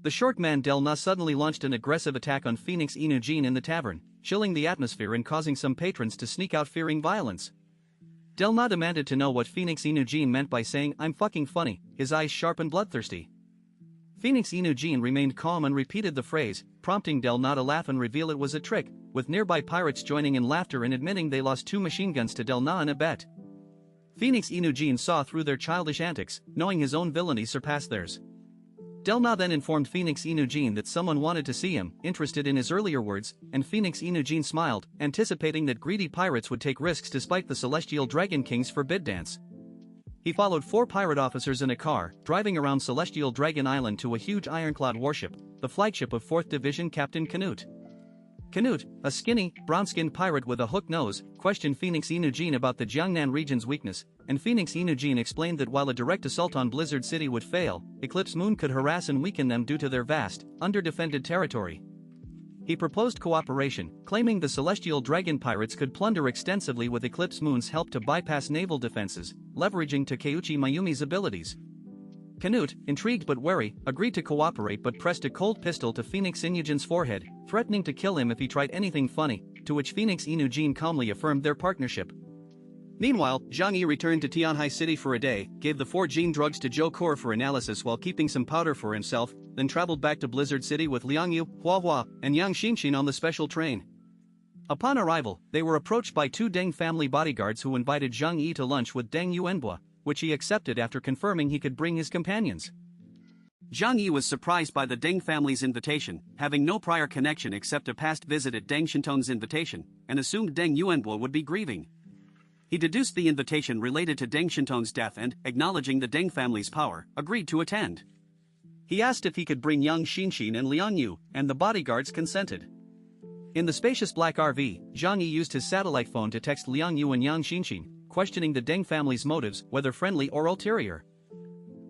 The short man Del Na suddenly launched an aggressive attack on Phoenix Inujin in the tavern, chilling the atmosphere and causing some patrons to sneak out fearing violence. Del Na demanded to know what Phoenix Inujin meant by saying, "I'm fucking funny," his eyes sharp and bloodthirsty. Phoenix Inujin remained calm and repeated the phrase, prompting Del Na to laugh and reveal it was a trick, with nearby pirates joining in laughter and admitting they lost 2 machine guns to Del Na in a bet. Phoenix Inujin saw through their childish antics, knowing his own villainy surpassed theirs. Del Na then informed Phoenix Inujin that someone wanted to see him, interested in his earlier words, and Phoenix Inujin smiled, anticipating that greedy pirates would take risks despite the Celestial Dragon King's forbid dance. He followed 4 pirate officers in a car, driving around Celestial Dragon Island to a huge ironclad warship, the flagship of 4th Division Captain Canute. Canute, a skinny, brown-skinned pirate with a hooked nose, questioned Phoenix Inujin about the Jiangnan region's weakness, and Phoenix Inujin explained that while a direct assault on Blizzard City would fail, Eclipse Moon could harass and weaken them due to their vast, under-defended territory. He proposed cooperation, claiming the Celestial Dragon pirates could plunder extensively with Eclipse Moon's help to bypass naval defenses, leveraging Takeuchi Mayumi's abilities. Canute, intrigued but wary, agreed to cooperate but pressed a cold pistol to Phoenix Inujin's forehead, threatening to kill him if he tried anything funny, to which Phoenix Inujin calmly affirmed their partnership. Meanwhile, Zhang Yi returned to Tianhai City for a day, gave the 4 gene drugs to Zhou Core for analysis while keeping some powder for himself, then traveled back to Blizzard City with Liang Yu, Hua Hua, and Yang Xinxin on the special train. Upon arrival, they were approached by 2 Deng family bodyguards who invited Zhang Yi to lunch with Deng Yuanbua, which he accepted after confirming he could bring his companions. Zhang Yi was surprised by the Deng family's invitation, having no prior connection except a past visit at Deng Shintong's invitation, and assumed Deng Yuanbua would be grieving. He deduced the invitation related to Deng Shintong's death and, acknowledging the Deng family's power, agreed to attend. He asked if he could bring Yang Xinxin and Liang Yu, and the bodyguards consented. In the spacious black RV, Zhang Yi used his satellite phone to text Liang Yu and Yang Xinxin, questioning the Deng family's motives, whether friendly or ulterior.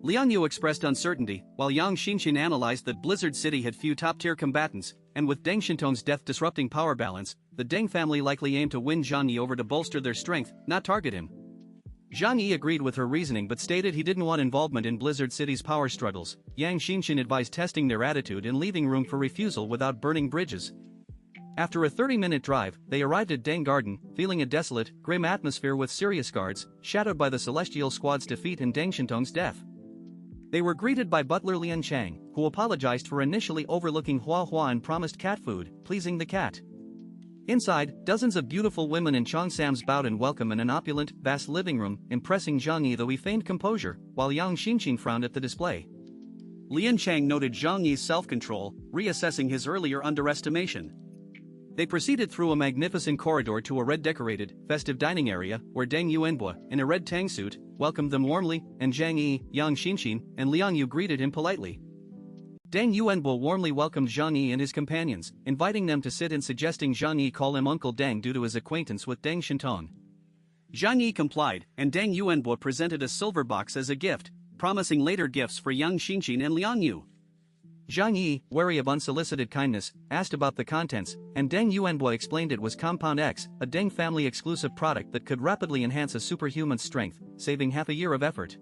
Liang Yu expressed uncertainty, while Yang Xinxin analyzed that Blizzard City had few top-tier combatants, and with Deng Shintong's death disrupting power balance, the Deng family likely aimed to win Zhang Yi over to bolster their strength, not target him. Zhang Yi agreed with her reasoning but stated he didn't want involvement in Blizzard City's power struggles. Yang Xinxin advised testing their attitude and leaving room for refusal without burning bridges. After a 30-minute drive, they arrived at Deng Garden, feeling a desolate, grim atmosphere with serious guards, shadowed by the Celestial Squad's defeat and Deng Shintong's death. They were greeted by butler Lian Chang, who apologized for initially overlooking Hua Hua and promised cat food, pleasing the cat. Inside, dozens of beautiful women in Cheongsams bowed in welcome in an opulent, vast living room, impressing Zhang Yi though he feigned composure, while Yang Xinxin frowned at the display. Lian Chang noted Zhang Yi's self-control, reassessing his earlier underestimation. They proceeded through a magnificent corridor to a red-decorated, festive dining area, where Deng Yuanbua, in a red tang suit, welcomed them warmly, and Zhang Yi, Yang Xinxin, and Liang Yu greeted him politely. Deng Yuanbua warmly welcomed Zhang Yi and his companions, inviting them to sit and suggesting Zhang Yi call him Uncle Deng due to his acquaintance with Deng Shintong. Zhang Yi complied, and Deng Yuanbua presented a silver box as a gift, promising later gifts for Yang Xinxin and Liang Yu. Zhang Yi, wary of unsolicited kindness, asked about the contents, and Deng Yuanbua explained it was Compound X, a Deng family exclusive product that could rapidly enhance a superhuman's strength, saving half a year of effort.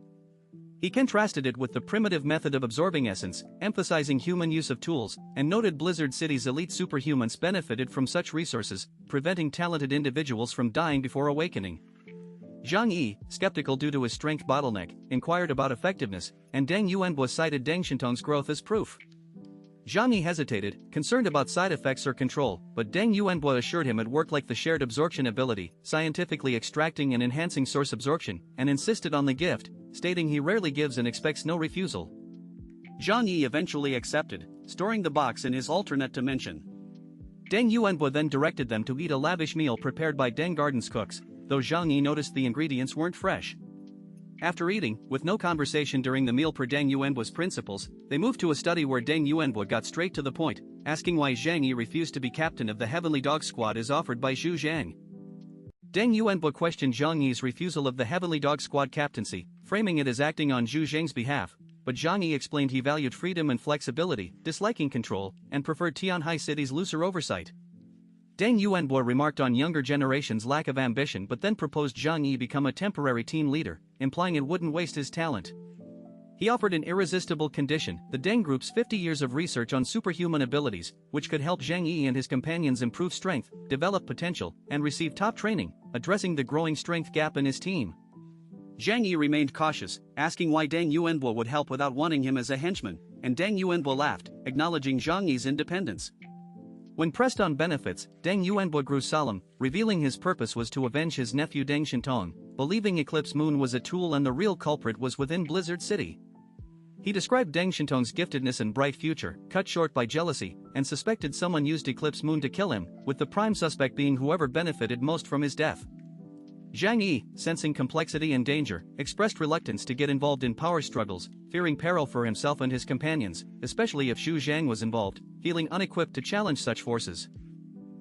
He contrasted it with the primitive method of absorbing essence, emphasizing human use of tools, and noted Blizzard City's elite superhumans benefited from such resources, preventing talented individuals from dying before awakening. Zhang Yi, skeptical due to his strength bottleneck, inquired about effectiveness, and Deng Yuanbua cited Deng Shintong's growth as proof. Zhang Yi hesitated, concerned about side effects or control, but Deng Yuanbua assured him it worked like the shared absorption ability, scientifically extracting and enhancing source absorption, and insisted on the gift, stating he rarely gives and expects no refusal. Zhang Yi eventually accepted, storing the box in his alternate dimension. Deng Yuanbua then directed them to eat a lavish meal prepared by Deng Garden's cooks, though Zhang Yi noticed the ingredients weren't fresh. After eating, with no conversation during the meal per Deng Yuanbua's principles, they moved to a study where Deng Yuanbua got straight to the point, asking why Zhang Yi refused to be captain of the Heavenly Dog Squad as offered by Zhu Zhang. Deng Yuanbua questioned Zhang Yi's refusal of the Heavenly Dog Squad captaincy, framing it as acting on Zhu Zhang's behalf, but Zhang Yi explained he valued freedom and flexibility, disliking control, and preferred Tianhai City's looser oversight. Deng Yuanbua remarked on younger generation's lack of ambition but then proposed Zhang Yi become a temporary team leader, implying it wouldn't waste his talent. He offered an irresistible condition: the Deng Group's 50 years of research on superhuman abilities, which could help Zhang Yi and his companions improve strength, develop potential, and receive top training, addressing the growing strength gap in his team. Zhang Yi remained cautious, asking why Deng Yuanbo would help without wanting him as a henchman, and Deng Yuanbo laughed, acknowledging Zhang Yi's independence. When pressed on benefits, Deng Yuanbo grew solemn, revealing his purpose was to avenge his nephew Deng Shintong, believing Eclipse Moon was a tool and the real culprit was within Blizzard City. He described Deng Shintong's giftedness and bright future, cut short by jealousy, and suspected someone used Eclipse Moon to kill him, with the prime suspect being whoever benefited most from his death. Zhang Yi, sensing complexity and danger, expressed reluctance to get involved in power struggles, fearing peril for himself and his companions, especially if Xu Zhang was involved, feeling unequipped to challenge such forces.